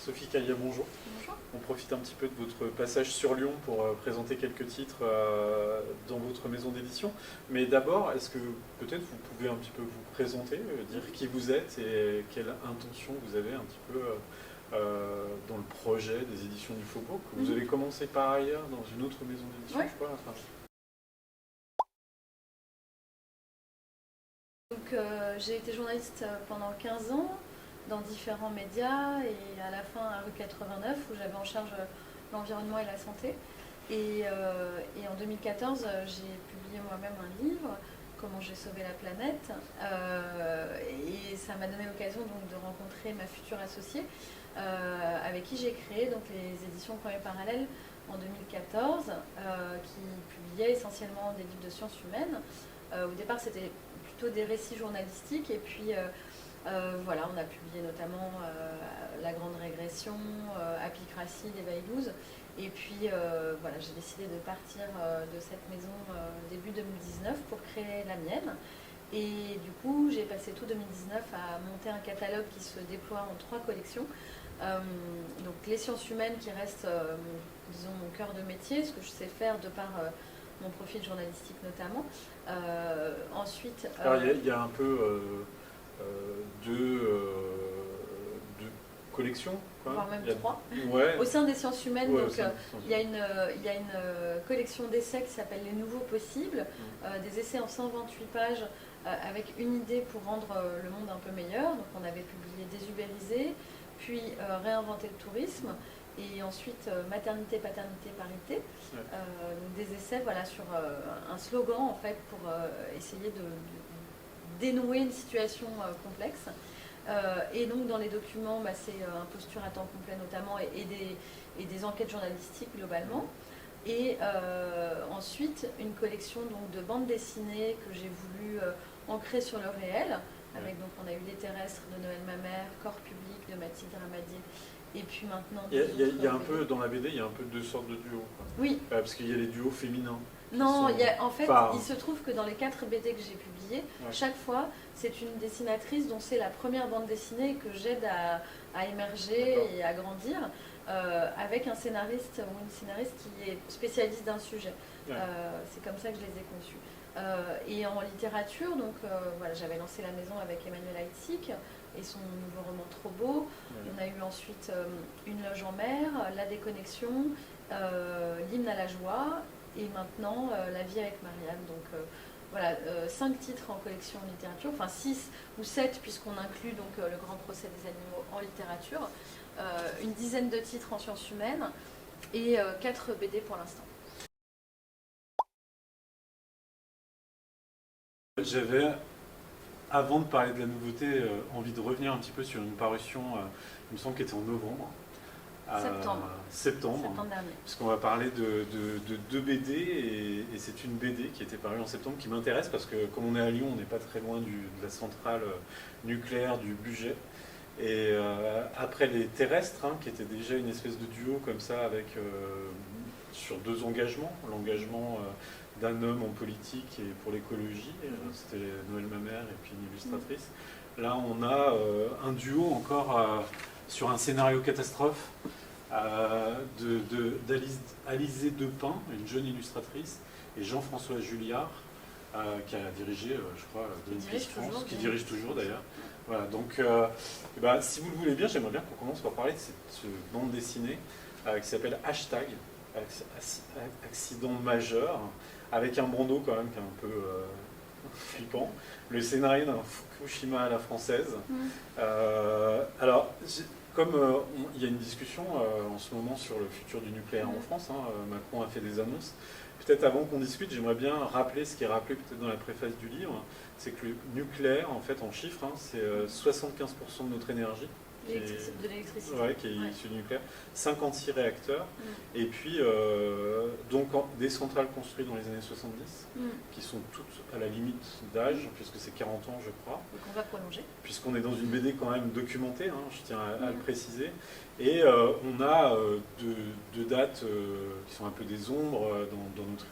Sophie Caillat, bonjour. Bonjour. On profite un petit peu de votre passage sur Lyon pour présenter quelques titres dans votre maison d'édition. Mais d'abord, est-ce que peut-être vous pouvez un petit peu vous présenter, dire qui vous êtes et quelle intention vous avez un petit peu dans le projet des éditions du Faubourg, que vous avez commencé par ailleurs dans une autre maison d'édition, Ouais. je crois. Enfin, Donc, j'ai été journaliste pendant 15 ans dans différents médias et à la fin à Rue 89 où j'avais en charge l'environnement et la santé. Et en 2014, j'ai publié moi-même un livre, Comment j'ai sauvé la planète. Et ça m'a donné l'occasion donc de rencontrer ma future associée avec qui j'ai créé donc les éditions Premier Parallèle en 2014 qui publiaient essentiellement des livres de sciences humaines. Au départ, c'était plutôt des récits journalistiques et puis voilà, on a publié notamment La Grande Régression, Apicratie d'Eva Illouz. Et puis voilà, j'ai décidé de partir de cette maison début 2019 pour créer la mienne. Et du coup, j'ai passé tout 2019 à monter un catalogue qui se déploie en 3 collections. Donc les sciences humaines qui restent, disons, mon cœur de métier, ce que je sais faire de par mon profil journalistique notamment. Ensuite, alors il y a un peu deux collections, quoi. voire même Il y a- 3. Ouais. Au sein des sciences humaines, Ouais, au donc, sein des sciences il y a une collection d'essais qui s'appelle Les Nouveaux Possibles, des essais en 128 pages avec une idée pour rendre le monde un peu meilleur. Donc on avait publié Désubériser, puis Réinventer le tourisme, et ensuite Maternité, Paternité, Parité. Ouais. Donc des essais voilà, sur un slogan en fait pour essayer de dénouer une situation complexe. Et donc dans les documents, c'est Imposture à temps complet notamment et des enquêtes journalistiques globalement. Et ensuite une collection donc, de bandes dessinées que j'ai voulu ancrer sur le réel. Avec donc on a eu Les Terrestres de Noël Mamère, Corps public de Mathilde Ramadier. Et puis maintenant. Il y a un peu, dans la BD, il y a un peu deux sortes de duos, quoi. Oui. Parce qu'il y a les duos féminins. Non, sont- en fait, Enfin, il se trouve que dans les 4 BD que j'ai publiées, Ouais. chaque fois, c'est une dessinatrice dont c'est la première bande dessinée que j'aide à émerger D'accord. et à grandir, avec un scénariste ou une scénariste qui est spécialiste d'un sujet. Ouais. C'est comme ça que je les ai conçus. Et en littérature, donc voilà, j'avais lancé la maison avec Emmanuel Heitzig et son nouveau roman Trop beau. Ouais. On a eu ensuite Une loge en mer, La déconnexion, L'hymne à la joie. Et maintenant, La vie avec Marianne. Donc voilà, 5 titres en collection en littérature, enfin 6 ou 7 puisqu'on inclut donc le grand procès des animaux en littérature, une dizaine de titres en sciences humaines et 4 BD pour l'instant. J'avais, avant de parler de la nouveauté, envie de revenir un petit peu sur une parution, il me semble qu'elle était en novembre. Septembre. Septembre. Dernier. Puisqu'on va parler de 2 BD et c'est une BD qui était parue en septembre qui m'intéresse parce que comme on est à Lyon, on n'est pas très loin de la centrale nucléaire du budget. Et après les Terrestres, qui était déjà une espèce de duo comme ça avec sur 2 engagements, l'engagement d'un homme en politique et pour l'écologie, c'était Noël Mamère et puis une illustratrice. Là on a un duo encore sur un scénario catastrophe d'Alizée Depin, une jeune illustratrice, et Jean-François Julliard, qui a dirigé, je crois, Greenpeace France, qui dirige toujours d'ailleurs. Voilà, donc si vous le voulez bien, j'aimerais bien qu'on commence par parler de cette bande dessinée qui s'appelle Hashtag, accident majeur, avec un bandeau quand même qui est un peu flippant, le scénario d'un Fukushima à la française. Alors, comme il y a une discussion en ce moment sur le futur du nucléaire en France, Macron a fait des annonces. Peut-être avant qu'on discute, j'aimerais bien rappeler ce qui est rappelé peut-être dans la préface du livre, c'est que le nucléaire, en fait, en chiffres, c'est 75% de notre énergie. De l'électricité. Ouais, qui est issue du nucléaire, 56 réacteurs, et puis donc des centrales construites dans les années 70, qui sont toutes à la limite d'âge, puisque c'est 40 ans je crois. Donc on va prolonger. Puisqu'on est dans une BD quand même documentée, je tiens à le préciser, et on a 2 dates qui sont un peu des ombres dans notre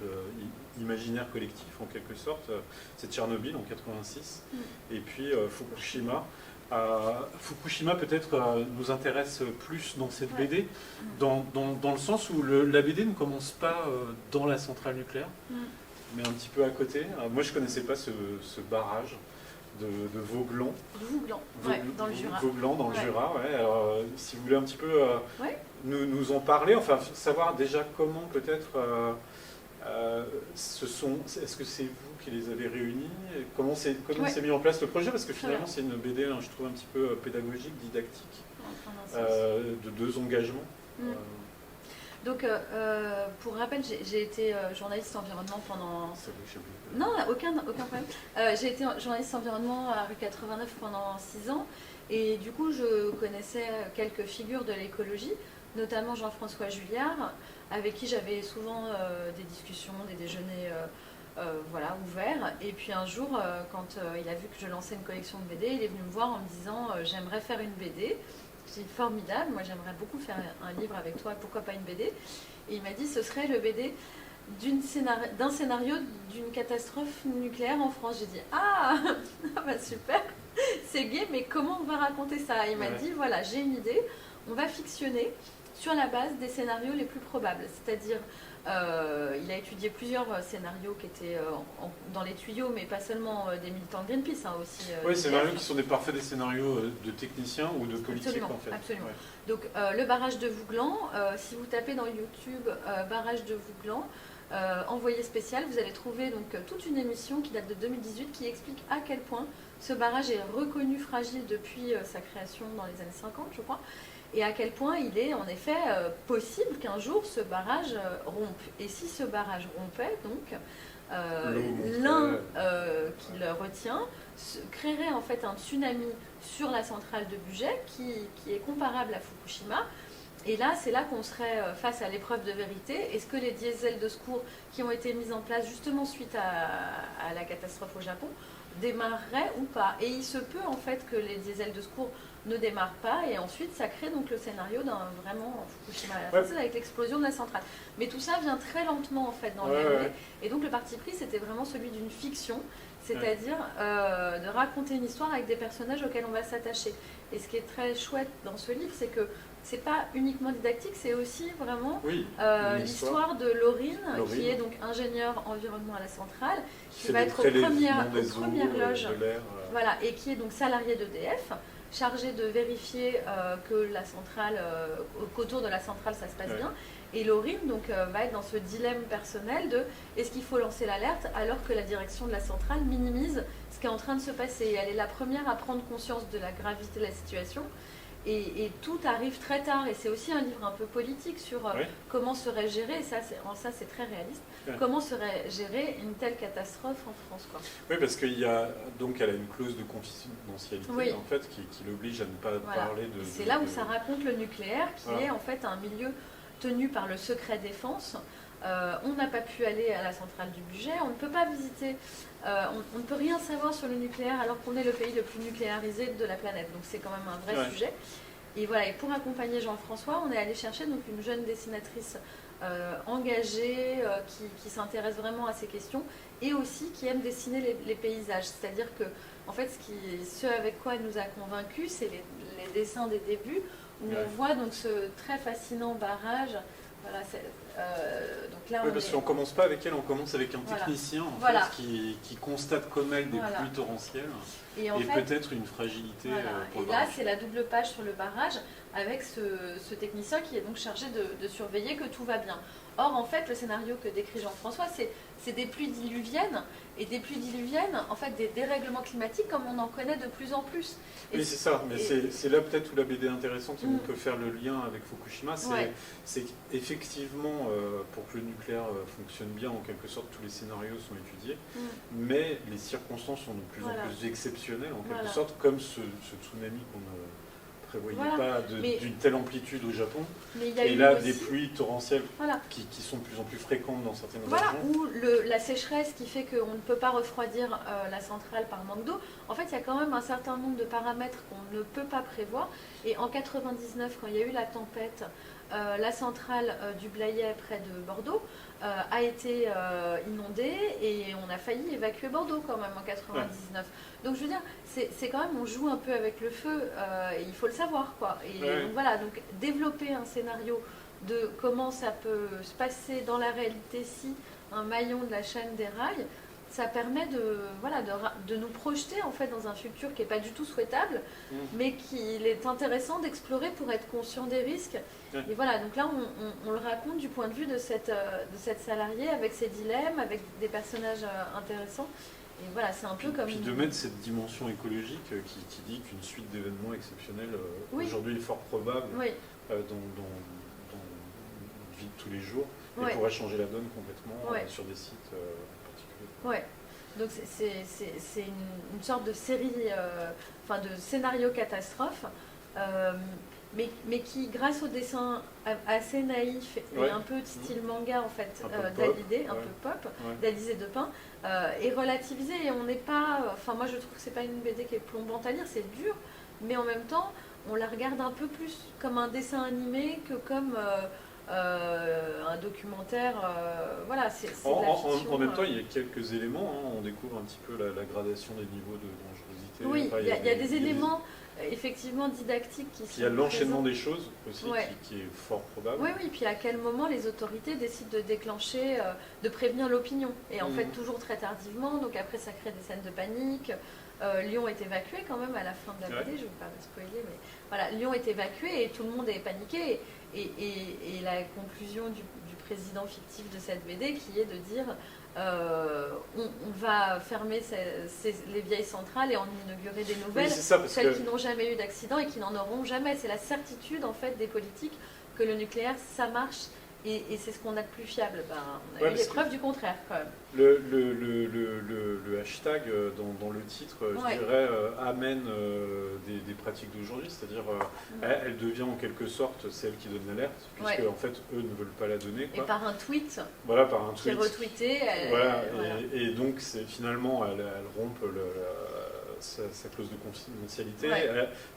imaginaire collectif en quelque sorte. C'est Tchernobyl en 86, et puis Fukushima Fukushima peut-être nous intéresse plus dans cette Ouais. BD, dans le sens où la BD ne commence pas dans la centrale nucléaire, Mm. mais un petit peu à côté. Moi, je ne connaissais pas ce barrage de Vauglan. Vouglan, ouais, dans le Jura. Vauglan, dans le Ouais. Jura, ouais. Alors, si vous voulez un petit peu Ouais. nous en parler, enfin, savoir déjà comment peut-être est-ce que c'est vous qui les avez réunis? Comment s'est Ouais. mis en place le projet? Parce que Très finalement, bien. c'est une BD, hein, je trouve, un petit peu pédagogique, didactique, En un sens. de 2 engagements. Mm. Donc, pour rappel, j'ai été journaliste environnement pendant... Ça vous, je sais plus. Non, aucun problème. J'ai été journaliste environnement à rue 89 pendant 6 ans. Et du coup, je connaissais quelques figures de l'écologie, notamment Jean-François Julliard, avec qui j'avais souvent des discussions, des déjeuners voilà, ouverts. Et puis un jour, quand il a vu que je lançais une collection de BD, il est venu me voir en me disant j'aimerais faire une BD. J'ai dit formidable, moi j'aimerais beaucoup faire un livre avec toi, pourquoi pas une BD? Et il m'a dit ce serait le BD d'un scénario d'une catastrophe nucléaire en France. J'ai dit ah, bah super, c'est gai, mais comment on va raconter ça? Il m'a dit voilà, j'ai une idée, on va fictionner sur la base des scénarios les plus probables, c'est-à-dire il a étudié plusieurs scénarios qui étaient dans les tuyaux, mais pas seulement des militants de Greenpeace, hein, aussi. Oui, scénarios qui sont parfois des scénarios de techniciens ou de politiques, Absolument, en fait. absolument. Ouais. Donc le barrage de Vouglan, si vous tapez dans YouTube barrage de Vouglan, envoyé spécial, vous allez trouver donc toute une émission qui date de 2018 qui explique à quel point ce barrage est reconnu fragile depuis sa création dans les années 50, je crois, et à quel point il est en effet possible qu'un jour ce barrage rompe. Et si ce barrage rompait, donc l'un qui le retient créerait en fait un tsunami sur la centrale de Bugey qui est comparable à Fukushima. Et là, c'est là qu'on serait face à l'épreuve de vérité. Est-ce que les diesels de secours qui ont été mis en place justement suite à la catastrophe au Japon démarreraient ou pas? Et il se peut en fait que les diesels de secours ne démarrent pas et ensuite ça crée donc le scénario d'un vraiment Fukushima à la française avec l'explosion de la centrale. Mais tout ça vient très lentement en fait dans les années. Et donc le parti pris c'était vraiment celui d'une fiction, c'est-à-dire de raconter une histoire avec des personnages auxquels on va s'attacher. Et ce qui est très chouette dans ce livre, c'est que c'est pas uniquement didactique, c'est aussi vraiment l'histoire de Laurine, qui est donc ingénieure environnement à la centrale, qui va être aux premières loges, voilà, et qui est donc salariée d'EDF, chargée de vérifier que la centrale, qu'autour de la centrale ça se passe bien. Et Laurine donc, va être dans ce dilemme personnel de est-ce qu'il faut lancer l'alerte alors que la direction de la centrale minimise ce qui est en train de se passer. Et elle est la première à prendre conscience de la gravité de la situation. Et tout arrive très tard, et c'est aussi un livre un peu politique sur comment serait géré, et ça c'est très réaliste, comment serait gérée une telle catastrophe en France, quoi. Oui, parce qu'il y a, donc elle a une clause de confidentialité en fait, qui l'oblige à ne pas parler de... C'est là où ça raconte le nucléaire, qui est en fait un milieu tenu par le secret défense. On n'a pas pu aller à la centrale du Bugey, on ne peut pas visiter, on ne peut rien savoir sur le nucléaire alors qu'on est le pays le plus nucléarisé de la planète. Donc c'est quand même un vrai sujet. Et voilà, et pour accompagner Jean-François, on est allé chercher donc une jeune dessinatrice engagée qui s'intéresse vraiment à ces questions et aussi qui aime dessiner les paysages. C'est-à-dire que en fait, ce avec quoi elle nous a convaincus, c'est les dessins des débuts où on voit donc ce très fascinant barrage. Voilà, donc là, parce qu'on ne commence pas avec elle, on commence avec un technicien en fait, qui constate comme elle des pluies torrentielles et peut-être une fragilité. Pour et là, c'est la double page sur le barrage avec ce technicien qui est donc chargé de surveiller que tout va bien. Or, en fait, le scénario que décrit Jean-François, c'est des pluies diluviennes, et des pluies diluviennes, en fait, des dérèglements climatiques comme on en connaît de plus en plus. Oui, c'est ça, mais c'est là peut-être où la BD est intéressante et on peut faire le lien avec Fukushima. C'est qu'effectivement, pour que le nucléaire fonctionne bien, en quelque sorte, tous les scénarios sont étudiés, mais les circonstances sont de plus en plus exceptionnelles, en quelque sorte, comme ce tsunami qu'on ne prévoyait pas d'une telle amplitude au Japon. Et là, des pluies torrentielles qui sont de plus en plus fréquentes dans certaines régions. Ou la sécheresse qui fait qu'on ne peut pas refroidir la centrale par manque d'eau. En fait, il y a quand même un certain nombre de paramètres qu'on ne peut pas prévoir. Et en 99, quand il y a eu la tempête la centrale du Blayais près de Bordeaux a été inondée et on a failli évacuer Bordeaux quand même en 99. Donc je veux dire, c'est quand même, on joue un peu avec le feu, et il faut le savoir quoi. Et donc voilà, donc développer un scénario de comment ça peut se passer dans la réalité si un maillon de la chaîne déraille, ça permet de nous projeter en fait dans un futur qui n'est pas du tout souhaitable, mais qu'il est intéressant d'explorer pour être conscient des risques. Et voilà, donc là on le raconte du point de vue de cette salariée avec ses dilemmes, avec des personnages intéressants. Et voilà, c'est un peu comme... Puis de mettre cette dimension écologique qui dit qu'une suite d'événements exceptionnels aujourd'hui est fort probable dans une vie de tous les jours et pourrait changer la donne complètement sur des sites particuliers. Ouais. Donc c'est une sorte de série, de scénario catastrophe, mais qui, grâce au dessin assez naïf et un peu de style manga en fait, d'Hallyday, un peu pop, d'Alizé Depin, est relativisé et on n'est pas... Enfin moi je trouve que c'est pas une BD qui est plombante à lire, c'est dur, mais en même temps on la regarde un peu plus comme un dessin animé que comme... un documentaire, voilà, c'est de la fiction. En même temps, il y a quelques éléments, on découvre un petit peu la gradation des niveaux de dangerosité. Oui, il y a des éléments effectivement didactiques qui sont... Il y a l'enchaînement des choses aussi qui est fort probable. Oui, puis à quel moment les autorités décident de déclencher, de prévenir l'opinion. Et en fait, toujours très tardivement, donc après ça crée des scènes de panique. Lyon est évacué quand même à la fin de la BD, je ne vais pas spoiler, mais voilà, Lyon est évacué et tout le monde est paniqué. Et la conclusion du président fictif de cette BD qui est de dire on va fermer les vieilles centrales et en inaugurer des nouvelles, celles qui n'ont jamais eu d'accident et qui n'en auront jamais. C'est la certitude en fait des politiques que le nucléaire ça marche. Et c'est ce qu'on a de plus fiable. On a eu des preuves du contraire quand même. Le hashtag dans le titre, je dirais, amène des pratiques d'aujourd'hui, c'est-à-dire elle devient en quelque sorte celle qui donne l'alerte, puisque en fait eux ne veulent pas la donner. Quoi. Et par un tweet, qui est retweeté. Et donc finalement elle rompt sa clause de confidentialité,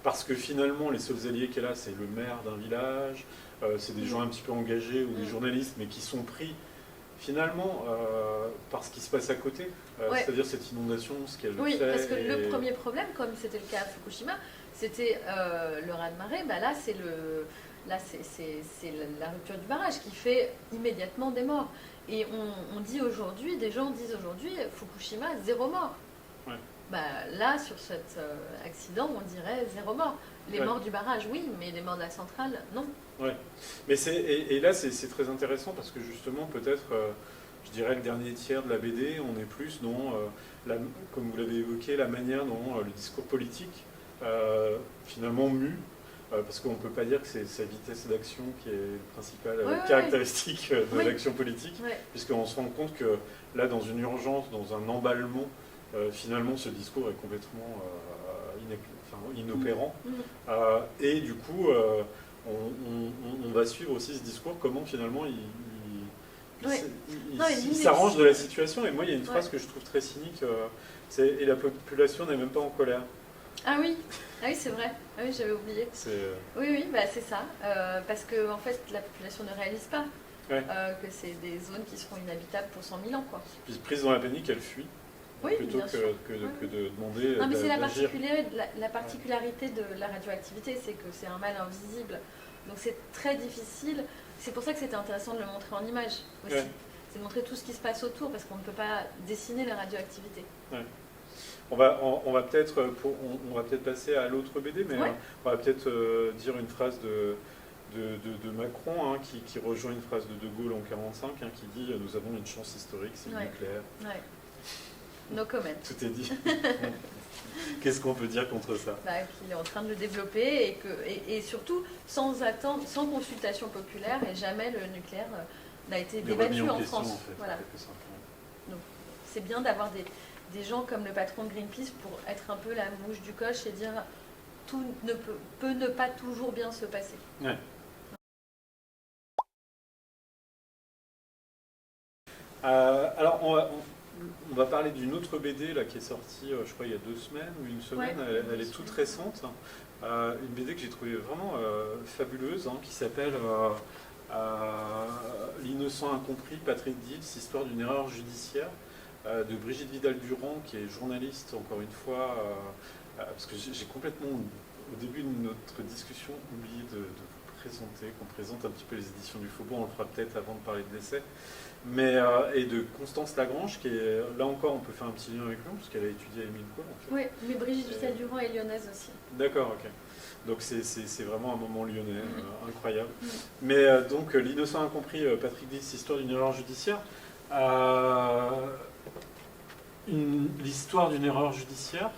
parce que finalement les seuls alliés qu'elle a, c'est le maire d'un village, c'est des gens un petit peu engagés ou des journalistes, mais qui sont pris finalement par ce qui se passe à côté, c'est-à-dire cette inondation, ce qu'elle fait. Oui, parce que le premier problème, comme c'était le cas à Fukushima, c'était le raz-de-marée. Là, c'est la rupture du barrage qui fait immédiatement des morts. Et on dit aujourd'hui, des gens disent aujourd'hui, Fukushima, 0 mort. Là, sur cet accident, on dirait 0 mort. Les morts du barrage, oui, mais les morts de la centrale, non. Mais et là, c'est très intéressant parce que justement, peut-être, je dirais, le dernier tiers de la BD, on est plus dans, comme vous l'avez évoqué, la manière dont le discours politique, finalement, mue. Parce qu'on ne peut pas dire que c'est sa vitesse d'action qui est la principale caractéristique de l'action politique, puisqu'on se rend compte que là, dans une urgence, dans un emballement, finalement, ce discours est complètement inopérant. Et du coup, on va suivre aussi ce discours, comment finalement il s'arrange de la situation. Et moi, il y a une phrase que je trouve très cynique, et la population n'est même pas en colère. Ah oui, c'est vrai. Ah oui, j'avais oublié. Oui, c'est ça. Parce que en fait, la population ne réalise pas que c'est des zones qui seront inhabitables pour 100 000 ans. Quoi. Puis prise dans la panique, elle fuit. Plutôt que de demander. Non, mais c'est la particularité de la radioactivité, c'est que c'est un mal invisible. Donc c'est très difficile. C'est pour ça que c'était intéressant de le montrer en image aussi. C'est de montrer tout ce qui se passe autour, parce qu'on ne peut pas dessiner la radioactivité. On va peut-être passer à l'autre BD, mais on va peut-être dire une phrase de Macron qui rejoint une phrase de Gaulle en 1945 qui dit « Nous avons une chance historique, c'est le nucléaire ». No comment. Tout est dit. Qu'est-ce qu'on peut dire contre ça? Qu'il est en train de le développer et surtout sans consultation populaire, et jamais le nucléaire n'a été débattu en France. En fait, voilà. Donc c'est bien d'avoir des gens comme le patron de Greenpeace pour être un peu la mouche du coche et dire tout peut ne pas toujours bien se passer. Alors On va parler d'une autre BD là, qui est sortie, je crois, il y a 2 semaines ou une semaine. Ouais, Elle est toute récente. Une BD que j'ai trouvée vraiment fabuleuse, hein, qui s'appelle L'innocent incompris, Patrick Dils, histoire d'une erreur judiciaire, de Brigitte Vidal-Durand, qui est journaliste, encore une fois, parce que j'ai complètement, au début de notre discussion, oublié de vous présenter, qu'on présente un petit peu les éditions du Faubourg, on le fera peut-être avant de parler de l'essai. Mais, et de Constance Lagrange, qui est, là encore, on peut faire un petit lien avec Lyon, parce qu'elle a étudié à Émile Cohl. En fait. Oui, mais Brigitte Vidal-Durand est lyonnaise aussi. D'accord, ok. Donc c'est vraiment un moment lyonnais, incroyable. Mais donc, L'innocent incompris, Patrick Dils, histoire d'une erreur judiciaire. L'histoire d'une erreur judiciaire,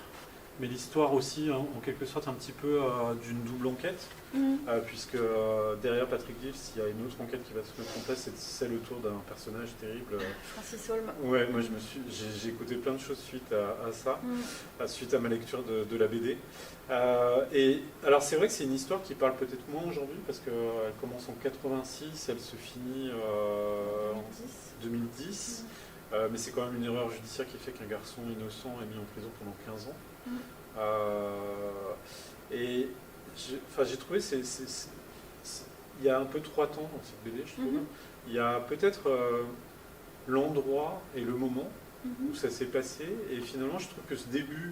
mais l'histoire aussi, hein, en quelque sorte, un petit peu d'une double enquête. Puisque derrière Patrick Dils, il y a une autre enquête qui va se mettre en place, c'est celle autour d'un personnage terrible. Francis Holm. Ouais, moi j'ai écouté plein de choses suite à ça, suite à ma lecture de la BD. Et alors c'est vrai que c'est une histoire qui parle peut-être moins aujourd'hui, parce qu'elle commence en 86, elle se finit en 2010. Mais c'est quand même une erreur judiciaire qui fait qu'un garçon innocent est mis en prison pendant 15 ans. Et j'ai trouvé, il y a un peu 3 temps dans cette BD, je trouve. Il y a peut-être l'endroit et le moment où ça s'est passé, et finalement je trouve que ce début,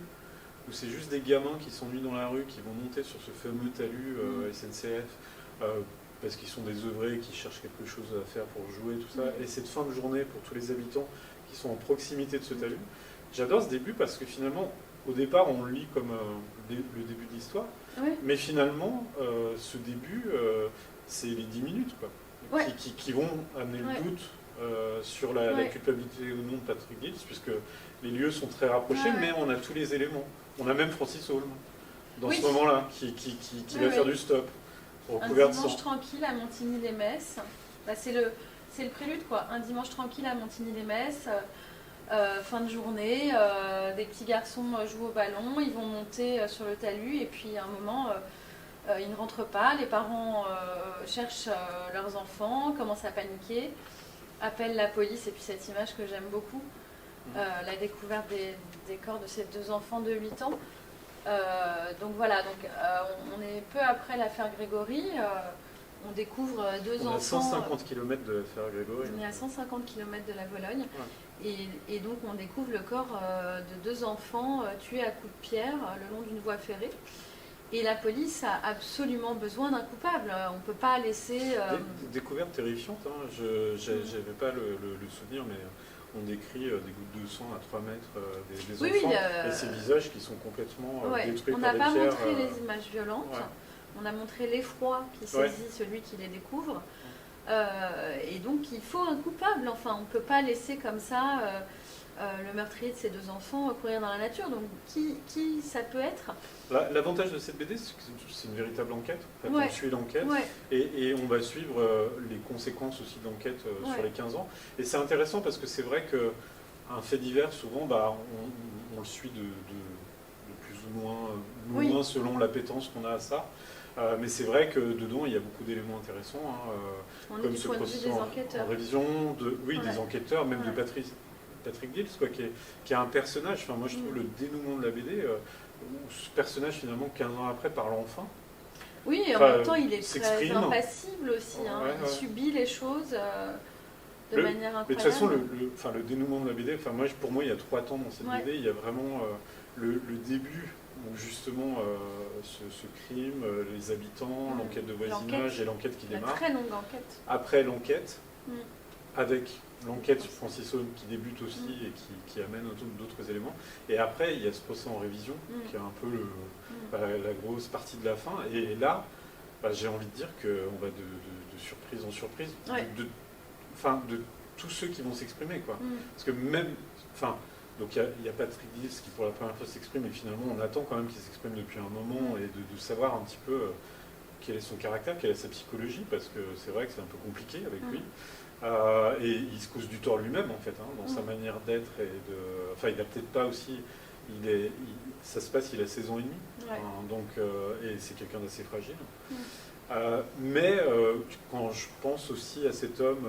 où c'est juste des gamins qui sont mis dans la rue, qui vont monter sur ce fameux talus SNCF, parce qu'ils sont des œuvrés, qui cherchent quelque chose à faire pour jouer, tout ça, et cette fin de journée pour tous les habitants qui sont en proximité de ce talus. J'adore ce début parce que finalement, au départ, on le lit comme le début de l'histoire, mais finalement, ce début, c'est les 10 minutes, quoi, qui vont amener le doute sur la culpabilité ou non de Patrick Dils, puisque les lieux sont très rapprochés, mais on a tous les éléments. On a même Francis Holm, dans ce moment-là, qui va faire du stop. Un dimanche tranquille à Montigny-les-Metz. Bah, c'est le prélude, quoi. Un dimanche tranquille à Montigny-les-Metz. Fin de journée, des petits garçons jouent au ballon, ils vont monter sur le talus et puis à un moment ils ne rentrent pas, les parents cherchent leurs enfants, commencent à paniquer, appellent la police, et puis cette image que j'aime beaucoup, la découverte des corps de ces 2 enfants de 8 ans. Donc voilà, on est peu après l'affaire Grégory. On découvre 2 enfants. On est à 150 km de l'affaire Grégory. On est à 150 km de la Vologne. Et donc on découvre le corps de 2 enfants tués à coups de pierre le long d'une voie ferrée. Et la police a absolument besoin d'un coupable. On ne peut pas laisser... Découverte terrifiante. Hein. Je n'avais pas le souvenir, mais on décrit des gouttes de sang à 3 mètres des enfants. Et ces visages qui sont complètement détruits par des pierres. On n'a pas montré les images violentes. On a montré l'effroi qui saisit celui qui les découvre. Et donc il faut un coupable. Enfin, on ne peut pas laisser comme ça le meurtrier de ces 2 enfants courir dans la nature. Donc qui ça peut être? L'avantage de cette BD, c'est que c'est une véritable enquête. En fait, on suit l'enquête et on va suivre les conséquences aussi de l'enquête sur les 15 ans. Et c'est intéressant parce que c'est vrai qu'un fait divers, souvent, on le suit de plus ou moins selon l'appétence qu'on a à ça. Mais c'est vrai que dedans, il y a beaucoup d'éléments intéressants, comme ce processus en révision, des enquêteurs, même de Patrick Dils, qui est un personnage. Enfin, moi, je trouve le dénouement de la BD, où ce personnage, finalement, 15 ans après, parle enfin. Oui, et en même temps, il est très impassible aussi. Il subit les choses de manière incroyable. Mais de toute façon, le dénouement de la BD, pour moi, il y a 3 temps dans cette BD. Il y a vraiment le début, où justement ce crime, les habitants, l'enquête de voisinage et l'enquête qui démarre. Une très longue enquête. Après l'enquête, avec l'enquête sur Francis Holm qui débute aussi et qui amène d'autres éléments. Et après, il y a ce procès en révision, qui est un peu la grosse partie de la fin. Et là, j'ai envie de dire qu'on va de surprise en surprise, de tous ceux qui vont s'exprimer. Parce que même... Donc il y a Patrick Dils qui pour la première fois s'exprime, et finalement on attend quand même qu'il s'exprime depuis un moment, et de savoir un petit peu quel est son caractère, quelle est sa psychologie, parce que c'est vrai que c'est un peu compliqué avec lui. Et il se cause du tort lui-même en fait, dans sa manière d'être et de... Enfin, il n'a peut-être pas aussi... ça se passe, il a 16 ans et demi, et c'est quelqu'un d'assez fragile. Mais quand je pense aussi à cet homme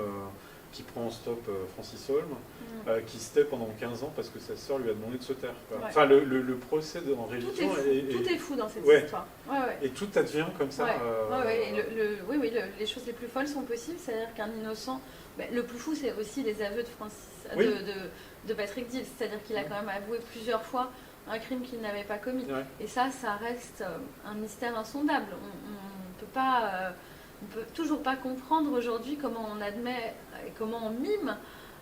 qui prend en stop Francis Holm, qui se tait pendant 15 ans parce que sa sœur lui a demandé de se taire. Quoi. Ouais. Enfin, le procès en religion tout est fou dans cette ouais. histoire. Et tout advient comme ça. Oui, les choses les plus folles sont possibles, c'est-à-dire qu'un innocent... Ben, le plus fou, c'est aussi les aveux de Patrick Deal, c'est-à-dire qu'il a quand même avoué plusieurs fois un crime qu'il n'avait pas commis. Ouais. Et ça reste un mystère insondable. On peut toujours pas comprendre aujourd'hui comment on admet et comment on mime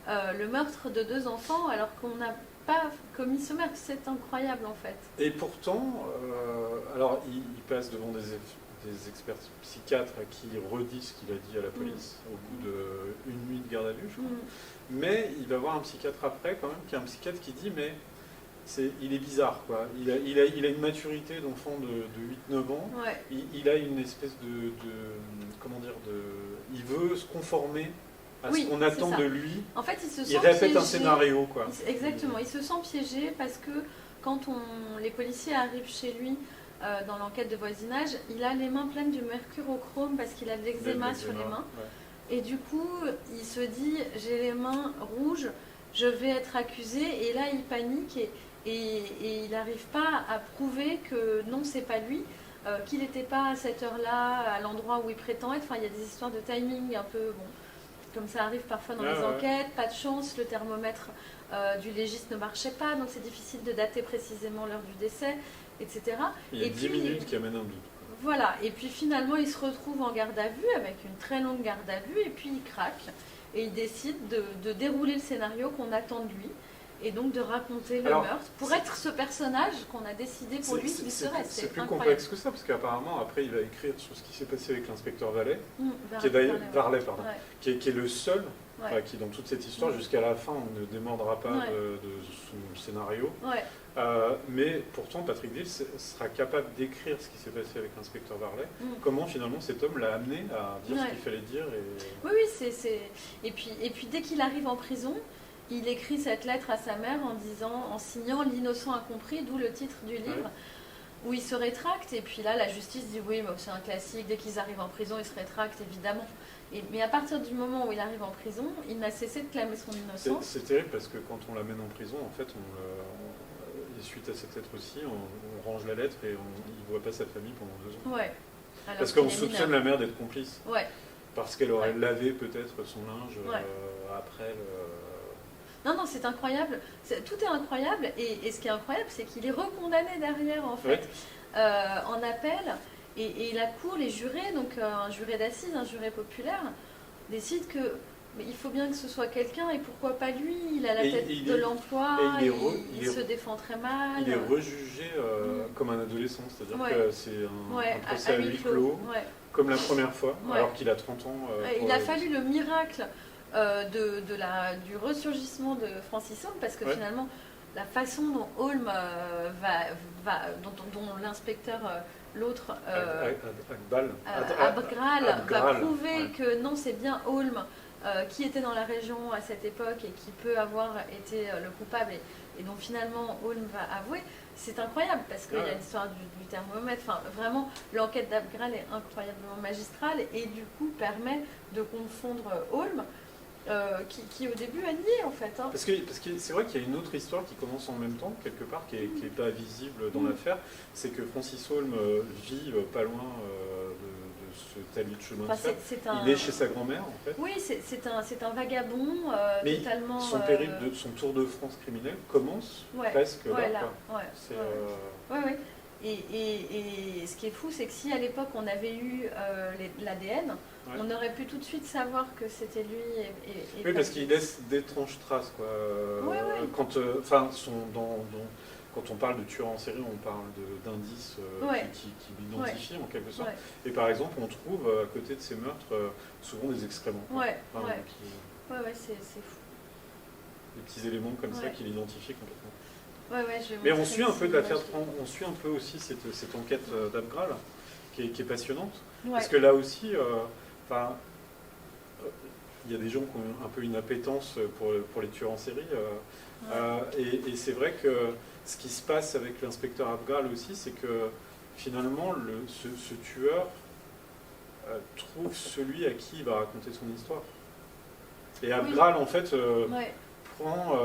le meurtre de 2 enfants alors qu'on n'a pas commis ce meurtre. C'est incroyable en fait. Et pourtant, alors il passe devant des experts psychiatres qui redisent ce qu'il a dit à la police au bout d'une nuit de garde à vue, je crois. Mais il va voir un psychiatre après quand même, qui est un psychiatre qui dit mais il est bizarre quoi. Il a une maturité d'enfant de 8-9 ans. Ouais. Il a une espèce comment dire il veut se conformer à ce qu'on attend de lui. En fait, il répète piégé. Un scénario quoi. Exactement. Il se sent piégé parce que quand les policiers arrivent chez lui dans l'enquête de voisinage, il a les mains pleines du mercurochrome parce qu'il a de l'eczéma sur les mains. Ouais. Et du coup, il se dit j'ai les mains rouges, je vais être accusé. Et là, il panique et il n'arrive pas à prouver que non, c'est pas lui, qu'il n'était pas à cette heure-là, à l'endroit où il prétend être. Enfin, il y a des histoires de timing un peu, comme ça arrive parfois dans les enquêtes, pas de chance, le thermomètre du légiste ne marchait pas, donc c'est difficile de dater précisément l'heure du décès, etc. Il y a 10 minutes qui amènent un doute. Voilà, et puis finalement il se retrouve en garde à vue, avec une très longue garde à vue, et puis il craque, et il décide de dérouler le scénario qu'on attend de lui, et donc de raconter le meurtre, pour être ce personnage qu'on a décidé pour lui qu'il serait. C'est plus complexe que ça, parce qu'apparemment après il va écrire sur ce qui s'est passé avec l'inspecteur Varlet, qui est d'ailleurs Varlet, pardon, qui est le seul, qui dans toute cette histoire, jusqu'à la fin on ne démordra pas de son scénario. Mais pourtant, Patrick Deal sera capable d'écrire ce qui s'est passé avec l'inspecteur Varlet. Comment finalement cet homme l'a amené à dire ce qu'il fallait dire. Oui, et puis dès qu'il arrive en prison, il écrit cette lettre à sa mère en signant l'innocent incompris, d'où le titre du livre, où il se rétracte. Et puis là, la justice dit oui, c'est un classique. Dès qu'ils arrivent en prison, ils se rétractent évidemment. Mais à partir du moment où il arrive en prison, il n'a cessé de clamer son innocence. C'est terrible parce que quand on l'amène en prison, en fait, et suite à cette lettre aussi, on range la lettre et il ne voit pas sa famille pendant 2 ans. Ouais. Parce qu'on soupçonne la mère d'être complice. Ouais. Parce qu'elle aurait lavé peut-être son linge après le... Non, c'est incroyable. Tout est incroyable. Et ce qui est incroyable, c'est qu'il est recondamné derrière, en fait, en appel. Et la cour, les jurés, donc un juré d'assises, un juré populaire, décide que mais il faut bien que ce soit quelqu'un, et pourquoi pas lui? Il a la tête de l'emploi, il se défend très mal. Il est rejugé comme un adolescent, c'est-à-dire que c'est un procès à huis clos, comme la première fois, alors qu'il a 30 ans. Il a fallu le miracle du ressurgissement de Francis Holm, parce que finalement, la façon dont Holm dont l'inspecteur, l'autre, Abgral, va prouver que non, c'est bien Holm qui était dans la région à cette époque et qui peut avoir été le coupable, et donc finalement Holm va avouer. C'est incroyable parce qu'il y a l'histoire du thermomètre. Enfin, vraiment, l'enquête d'Abgral est incroyablement magistrale et du coup permet de confondre Holm, qui au début a nié en fait. Parce que c'est vrai qu'il y a une autre histoire qui commence en même temps, quelque part, qui n'est pas visible dans l'affaire. C'est que Francis Holm vit pas loin de ce talus de chemin de fer. Il est chez sa grand-mère en fait. Oui, c'est un vagabond mais totalement... son périple, son tour de France criminel commence presque là. Et ce qui est fou, c'est que si à l'époque on avait eu l'ADN, on aurait pu tout de suite savoir que c'était lui. Oui, parce qu'il laisse d'étranges traces, quoi. Quand on parle de tueur en série, on parle d'indices qui l'identifient en quelque sorte. Et par exemple, on trouve à côté de ces meurtres souvent des excréments. C'est fou. Des petits éléments comme ça qui l'identifient complètement. Mais on suit un peu on suit un peu aussi cette enquête d'Abgral qui est passionnante. Parce que là aussi, il y a des gens qui ont un peu une appétence pour les tueurs en série. Et c'est vrai que ce qui se passe avec l'inspecteur Abgral aussi, c'est que finalement, ce tueur trouve celui à qui il va raconter son histoire. Et Abgral, en fait, prend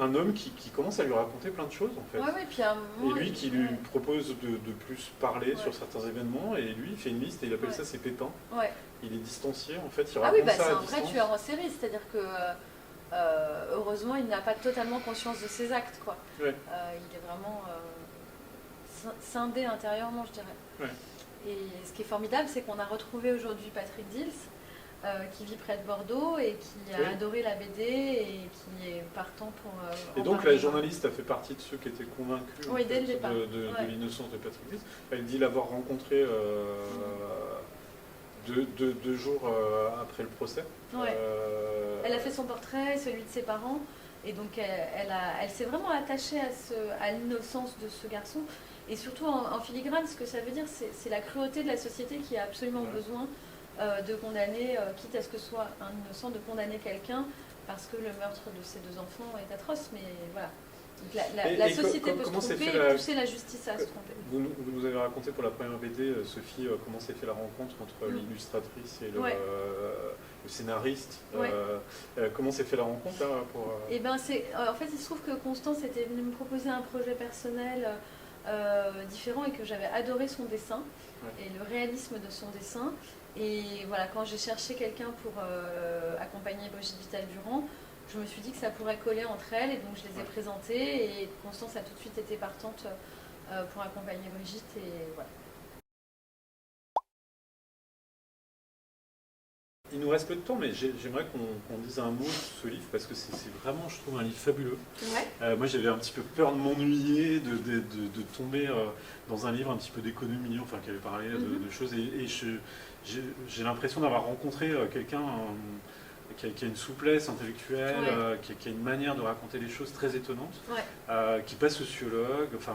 un homme qui commence à lui raconter plein de choses en fait. Ouais, puis à un moment, Et lui qui lui propose de plus parler sur certains événements, et lui il fait une liste et il appelle ça ses pépins. Ouais. Il est distancié en fait, il Ah oui, raconte ça c'est à un vrai distance. tueur en série, c'est-à-dire que heureusement il n'a pas totalement conscience de ses actes, quoi. Ouais. Il est vraiment scindé intérieurement, je dirais. Ouais. Et ce qui est formidable, c'est qu'on a retrouvé aujourd'hui Patrick Dils, qui vit près de Bordeaux et qui a adoré la BD et qui est partant pour. Et donc la journaliste a fait partie de ceux qui étaient convaincus dès le départ. de l'innocence de Patrick Dils. Elle dit l'avoir rencontré 2 jours après le procès. Ouais. Elle a fait son portrait, celui de ses parents, et donc elle s'est vraiment attachée à l'innocence de ce garçon. Et surtout en filigrane, ce que ça veut dire, c'est la cruauté de la société qui a absolument besoin de condamner, quitte à ce que ce soit un innocent, de condamner quelqu'un parce que le meurtre de ses 2 enfants est atroce. Mais voilà. Donc la société peut se tromper et pousser la justice à se tromper. Vous nous avez raconté pour la première BD, Sophie, comment s'est fait la rencontre entre l'illustratrice et le scénariste. Comment s'est fait la rencontre là, Eh ben, en fait, il se trouve que Constance était venue me proposer un projet personnel différent et que j'avais adoré son dessin et le réalisme de son dessin. Et voilà, quand j'ai cherché quelqu'un pour accompagner Brigitte Vital-Durand, je me suis dit que ça pourrait coller entre elles, et donc je les ai présentées, et Constance a tout de suite été partante pour accompagner Brigitte, et voilà. Il nous reste peu de temps, mais j'aimerais qu'on dise un mot sur ce livre, parce que c'est vraiment, je trouve, un livre fabuleux. Moi, j'avais un petit peu peur de m'ennuyer, de tomber dans un livre un petit peu d'économie, enfin, qui avait parlé de choses, et j'ai l'impression d'avoir rencontré quelqu'un qui a une souplesse intellectuelle, qui a une manière de raconter les choses très étonnante, qui n'est pas sociologue, enfin,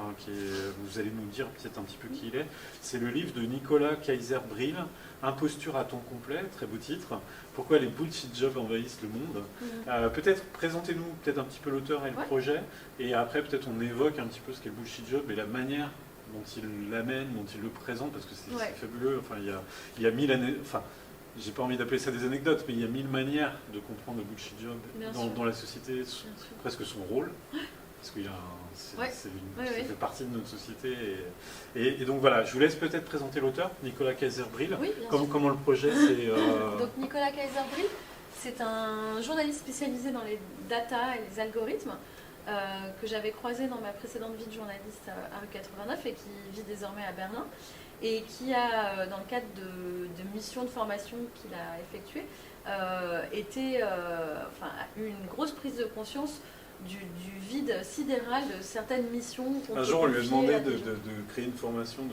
vous allez nous dire peut-être un petit peu qui il est. C'est le livre de Nicolas Kayser-Bril, Imposture à temps complet, très beau titre. Pourquoi les bullshit jobs envahissent le monde. Peut-être présentez-nous peut-être un petit peu l'auteur et le projet, et après peut-être on évoque un petit peu ce qu'est le bullshit job et la manière dont il l'amène, dont il le présente, parce que c'est fabuleux. Enfin, il y a 1000 années. Enfin, j'ai pas envie d'appeler ça des anecdotes, mais il y a 1000 manières de comprendre le bullshit job dans la société, presque son rôle, parce qu'il ça fait partie de notre société. Et donc voilà, je vous laisse peut-être présenter l'auteur, Nicolas Kayser-Bril. Comment le projet c'est Donc Nicolas Kayser-Bril, c'est un journaliste spécialisé dans les data et les algorithmes, que j'avais croisé dans ma précédente vie de journaliste à rue 89 et qui vit désormais à Berlin, et qui a, dans le cadre de missions de formation qu'il a effectuées, eu une grosse prise de conscience du vide sidéral de certaines missions. Un jour, on lui a demandé de créer une formation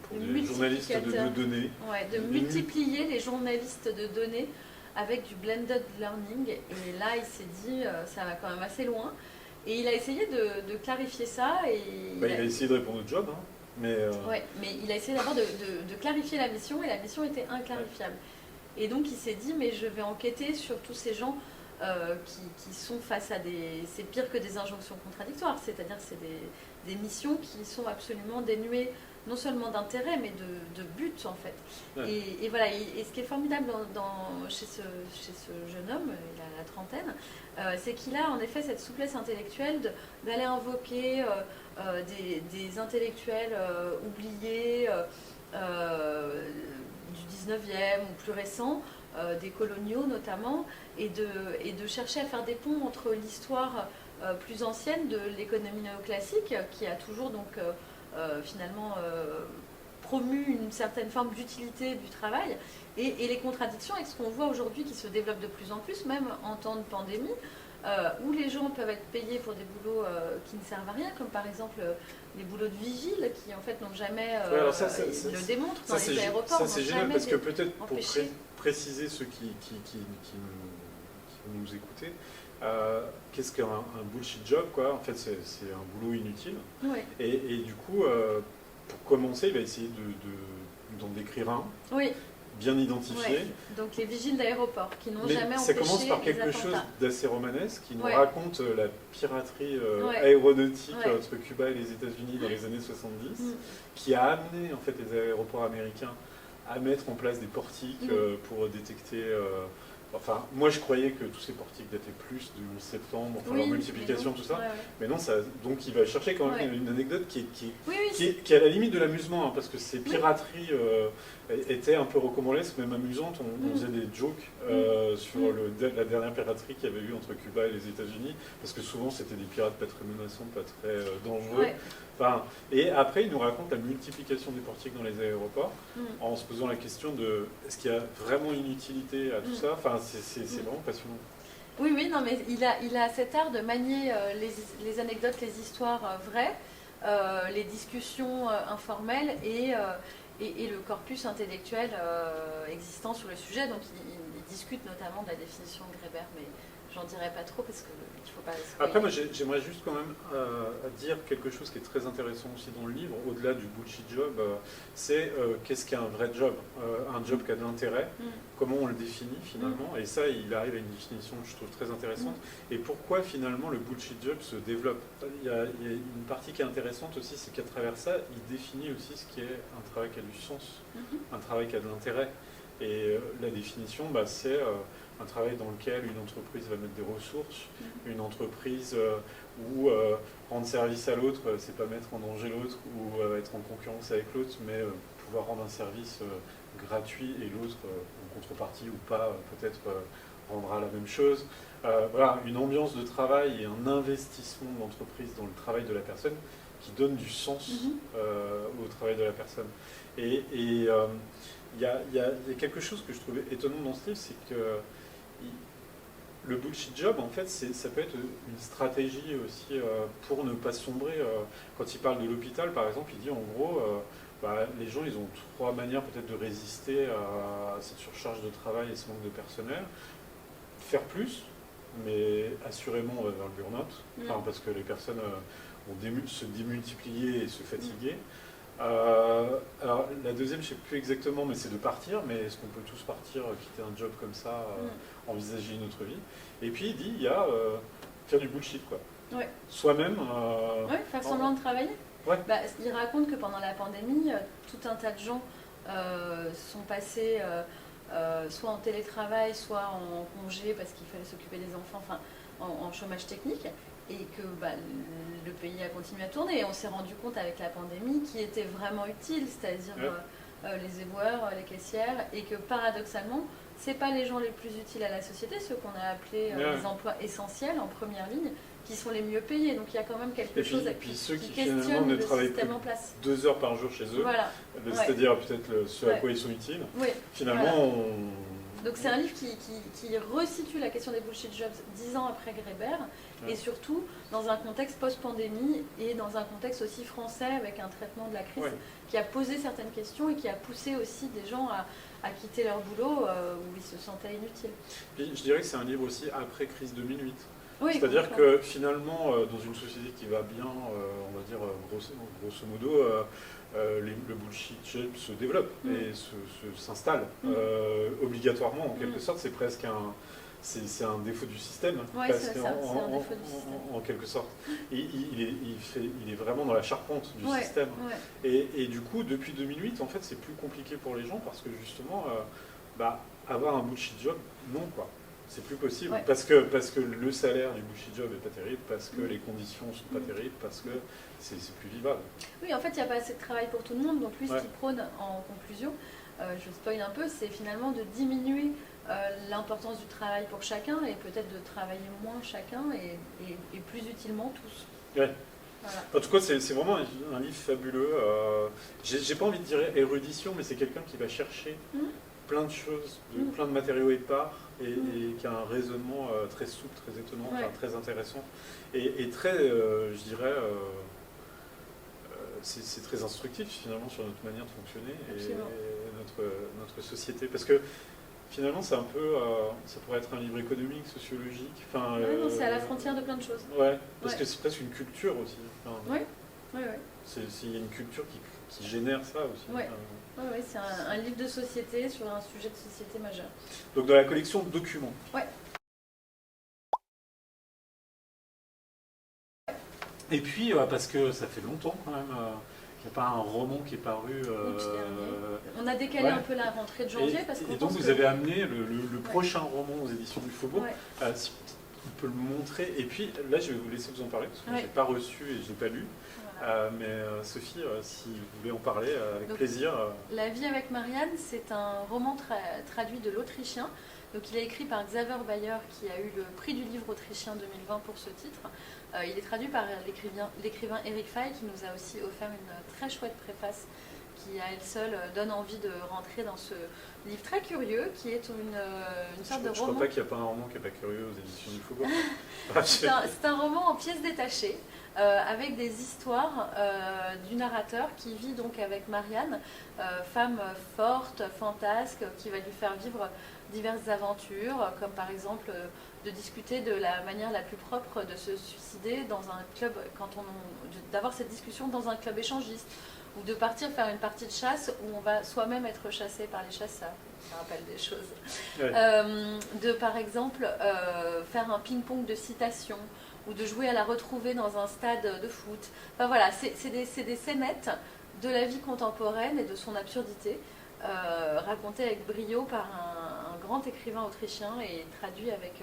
pour des journalistes de données. De multiplier les journalistes de données avec du blended learning. Et là, il s'est dit, ça va quand même assez loin. Et il a essayé de clarifier ça. Il a essayé de répondre au job. Hein. Mais il a essayé d'abord de clarifier la mission, et la mission était inclarifiable. Et donc il s'est dit, mais je vais enquêter sur tous ces gens qui sont face à c'est pire que des injonctions contradictoires, c'est-à-dire c'est des missions qui sont absolument dénuées non seulement d'intérêt, mais de but en fait. Et voilà, et ce qui est formidable chez ce jeune homme, il a la trentaine, c'est qu'il a en effet cette souplesse intellectuelle d'aller invoquer des intellectuels oubliés du 19e ou plus récents, des coloniaux notamment, et de chercher à faire des ponts entre l'histoire plus ancienne de l'économie néoclassique, qui a toujours donc finalement promu une certaine forme d'utilité du travail, et les contradictions avec ce qu'on voit aujourd'hui qui se développe de plus en plus, même en temps de pandémie, où les gens peuvent être payés pour des boulots qui ne servent à rien, comme par exemple les boulots de vigile, qui en fait n'ont jamais, ils le démontrent dans les aéroports. Ça c'est génial, parce que peut-être pour préciser ceux qui nous écouter, qu'est-ce qu'un bullshit job, quoi. En fait, c'est un boulot inutile. Et du coup, pour commencer, il va essayer d'en décrire un. Bien identifié. Donc les vigiles d'aéroport qui n'ont jamais empêché. Ça commence par quelque chose d'assez romanesque qui nous raconte la piraterie aéronautique entre Cuba et les États-Unis dans les années 70, qui a amené en fait les aéroports américains à mettre en place des portiques pour détecter Enfin, moi je croyais que tous ces portiques dataient plus du 11 septembre, enfin Oui, leur multiplication, mais non. tout ça. Ouais, ouais. Mais non, ça, donc il va chercher quand même Ouais. une anecdote Oui, oui, qui est à la limite de l'amusement, hein, parce que ces Oui. pirateries étaient un peu rocambolesques, même amusantes. On faisait des jokes sur la dernière piraterie qu'il y avait eu entre Cuba et les États-Unis, parce que souvent c'était des pirates pas très menaçants, pas très dangereux. Ouais. Enfin, et après, il nous raconte la multiplication des portiques dans les aéroports, en se posant la question de est-ce qu'il y a vraiment une utilité à tout ça. Enfin, c'est vraiment passionnant. Oui, oui, non, mais il a cet art de manier les anecdotes, les histoires vraies, les discussions informelles et le corpus intellectuel existant sur le sujet. Donc il discute notamment de la définition de Greber, mais j'en dirai pas trop parce qu'il ne faut pas... Après, moi j'aimerais juste quand même dire quelque chose qui est très intéressant aussi dans le livre, au-delà du bullshit job, c'est qu'est-ce qu'est un vrai job, un job qui a de l'intérêt, comment on le définit finalement, et ça il arrive à une définition que je trouve très intéressante, et pourquoi finalement le bullshit job se développe. Il y a une partie qui est intéressante aussi, c'est qu'à travers ça, il définit aussi ce qui est un travail qui a du sens, un travail qui a de l'intérêt, et la définition, c'est un travail dans lequel une entreprise va mettre des ressources, une entreprise où rendre service à l'autre, c'est pas mettre en danger l'autre ou être en concurrence avec l'autre, mais pouvoir rendre un service gratuit et l'autre, en contrepartie ou pas, peut-être rendra la même chose. Voilà, une ambiance de travail et un investissement de l'entreprise dans le travail de la personne qui donne du sens au travail de la personne. Et il y a quelque chose que je trouvais étonnant dans ce livre, c'est que le bullshit job, en fait, ça peut être une stratégie aussi pour ne pas sombrer. Quand il parle de l'hôpital, par exemple, il dit en gros, les gens, ils ont 3 manières peut-être de résister à cette surcharge de travail et ce manque de personnel. Faire plus, mais assurément on va vers le burn-out, parce que les personnes vont se démultiplier et se fatiguer. Alors la deuxième, je ne sais plus exactement, mais c'est de partir. Mais est-ce qu'on peut tous partir, quitter un job comme ça, envisager une autre vie? Et puis il dit, il y a faire du bullshit, quoi. Ouais. Soi-même. Faire semblant de travailler. Ouais. Il raconte que pendant la pandémie, tout un tas de gens sont passés soit en télétravail, soit en congé parce qu'il fallait s'occuper des enfants, enfin en chômage technique. Et que le pays a continué à tourner. Et on s'est rendu compte avec la pandémie qui était vraiment utile, c'est-à-dire les éboueurs, les caissières, et que paradoxalement, ce n'est pas les gens les plus utiles à la société, ceux qu'on a appelés les emplois essentiels en première ligne, qui sont les mieux payés. Donc il y a quand même quelque chose et puis ceux qui questionne finalement ne le travaillent système plus en place. 2 heures par jour chez eux, Voilà. C'est-à-dire peut-être ce à quoi ils sont utiles. Oui. Finalement, Donc c'est un livre qui resitue la question des bullshit jobs 10 ans après Greber, et surtout dans un contexte post-pandémie et dans un contexte aussi français avec un traitement de la crise qui a posé certaines questions et qui a poussé aussi des gens à quitter leur boulot où ils se sentaient inutiles. Puis, je dirais que c'est un livre aussi après crise 2008. Oui, c'est-à-dire que finalement, dans une société qui va bien, on va dire grosso modo, le bullshit job se développe et s'installe obligatoirement, en quelque sorte. C'est presque c'est un défaut du système, en quelque sorte. Il est vraiment dans la charpente du système. Et du coup, depuis 2008, en fait, c'est plus compliqué pour les gens parce que justement, avoir un bullshit job, non, quoi. C'est plus possible parce que le salaire du bullshit job n'est pas terrible, parce que les conditions ne sont pas terribles, parce que c'est plus vivable. Oui, en fait, il n'y a pas assez de travail pour tout le monde. Donc lui, ce qu'il prône en conclusion, je spoil un peu, c'est finalement de diminuer l'importance du travail pour chacun et peut-être de travailler moins chacun et plus utilement tous. Ouais. Voilà. En tout cas, c'est vraiment un livre fabuleux. J'ai pas envie de dire érudition, mais c'est quelqu'un qui va chercher plein de choses, plein de matériaux épars et qui a un raisonnement très souple, très étonnant, très intéressant et très, je dirais, c'est très instructif finalement sur notre manière de fonctionner et notre société. Parce que finalement, c'est un peu, ça pourrait être un livre économique, sociologique. Enfin, c'est à la frontière de plein de choses. Parce que c'est presque une culture aussi. Enfin, il y a une culture qui génère ça aussi. Oui, c'est un livre de société sur un sujet de société majeur. Donc dans la collection Documents. Et puis, parce que ça fait longtemps quand même n'y a pas un roman qui est paru. On a décalé ouais. un peu la rentrée de janvier parce qu'on et donc pense vous que... avez amené le prochain roman aux éditions du Faubourg. Ouais. Si on peut le montrer. Et puis là, je vais vous laisser vous en parler parce que je Ouais. n'ai pas reçu et je n'ai pas lu. Voilà. Mais Sophie, si vous voulez en parler, avec Donc, plaisir. La vie avec Marianne, c'est un roman traduit de l'autrichien. Donc, il est écrit par Xaver Bayer, qui a eu le prix du livre autrichien 2020 pour ce titre. Il est traduit par l'écrivain Eric Fay, qui nous a aussi offert une très chouette préface qui, à elle seule, donne envie de rentrer dans ce livre très curieux, qui est une sorte de roman. Je crois pas qu'il n'y a pas un roman qui n'est pas curieux aux éditions du Faubourg. C'est un roman en pièces détachées. Avec des histoires du narrateur qui vit donc avec Marianne, femme forte, fantasque, qui va lui faire vivre diverses aventures, comme par exemple de discuter de la manière la plus propre de se suicider dans un club, d'avoir cette discussion dans un club échangiste, ou de partir faire une partie de chasse où on va soi-même être chassé par les chasseurs. Ça rappelle des choses. Ouais. De par exemple faire un ping-pong de citations, ou de jouer à la retrouver dans un stade de foot. Enfin voilà, c'est des scénettes de la vie contemporaine et de son absurdité, racontées avec brio par un grand écrivain autrichien et traduit avec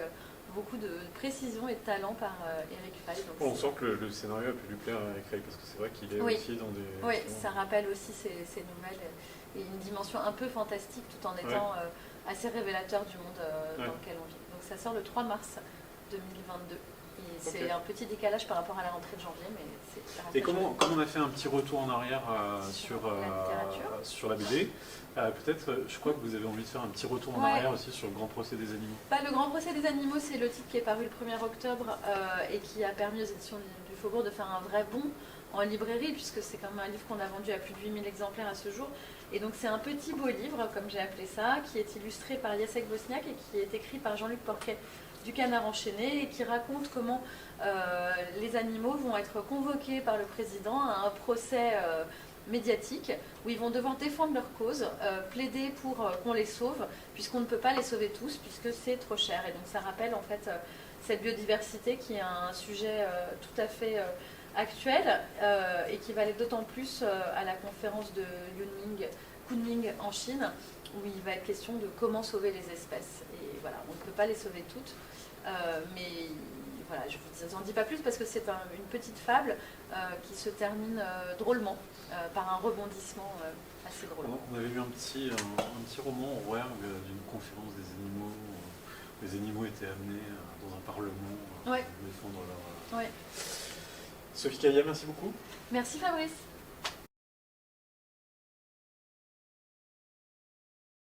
beaucoup de précision et de talent par Eric Fay. On sent que le scénario a pu lui plaire à Eric Fay parce que c'est vrai qu'il est aussi dans des... Oui, ça rappelle aussi ces nouvelles et une dimension un peu fantastique tout en étant assez révélateur du monde dans lequel on vit. Donc ça sort le 3 mars 2022. C'est un petit décalage par rapport à la rentrée de janvier, mais c'est... Et comme on a fait un petit retour en arrière sur la BD, peut-être, je crois que vous avez envie de faire un petit retour en arrière aussi sur le Grand Procès des Animaux. Le Grand Procès des Animaux, c'est le titre qui est paru le 1er octobre et qui a permis aux éditions du Faubourg de faire un vrai bond en librairie, puisque c'est quand même un livre qu'on a vendu à plus de 8000 exemplaires à ce jour. Et donc c'est un petit beau livre, comme j'ai appelé ça, qui est illustré par Jacek Bosniak et qui est écrit par Jean-Luc Porquet du Canard enchaîné et qui raconte comment les animaux vont être convoqués par le président à un procès médiatique où ils vont devoir défendre leur cause, plaider pour qu'on les sauve, puisqu'on ne peut pas les sauver tous, puisque c'est trop cher. Et donc ça rappelle en fait cette biodiversité qui est un sujet tout à fait actuel et qui va aller d'autant plus à la conférence de Kunming en Chine, où il va être question de comment sauver les espèces. Et voilà, on ne peut pas les sauver toutes, mais voilà, je ne vous en dis pas plus parce que c'est une petite fable qui se termine drôlement, par un rebondissement assez drôle. On avait lu un petit roman au Rouergue d'une conférence des animaux, où les animaux étaient amenés dans un parlement à défendre leur... Ouais. Sophie Caillat, merci beaucoup. Merci Fabrice.